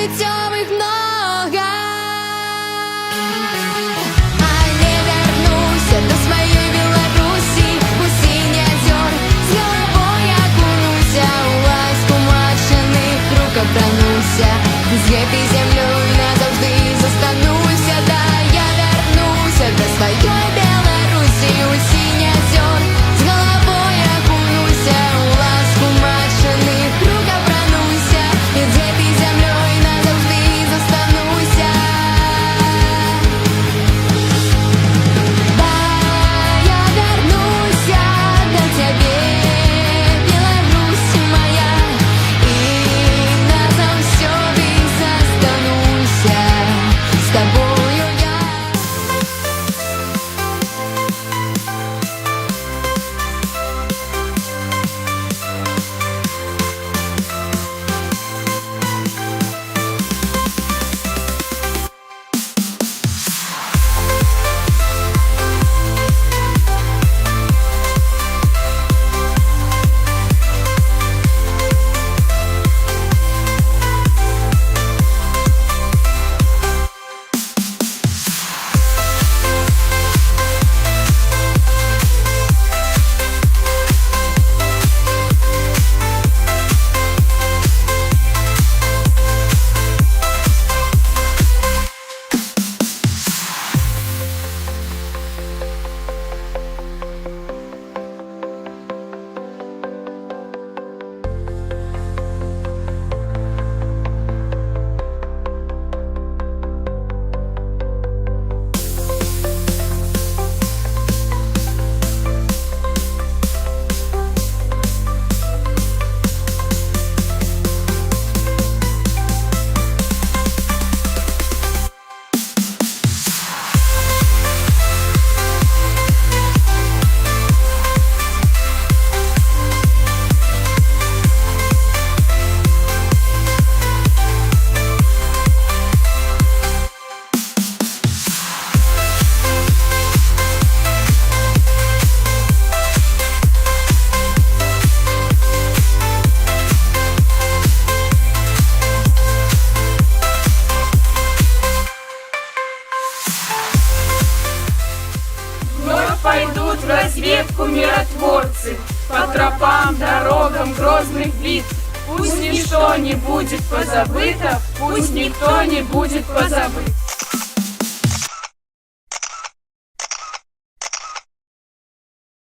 непутевых ногах. А не вернусь до своей Беларуси, пустыни озер, с головой окунусь, у ласку машиных рук обрануся, з гэтай землей назавжди застануся. Да, я вернусь до своей Беларуси, у синь озер, с головой окунусь, у ласку машиных рук обрануся, і з гэтай землей назавжди застануся. Да, я вернуся до тебе, Беларусь моя, і назаўсёды застануся з тобою я. Пойдут в разведку миротворцы по тропам, дорогам грозных битв. Пусть ничто не будет позабыто, пусть никто не будет позабыт.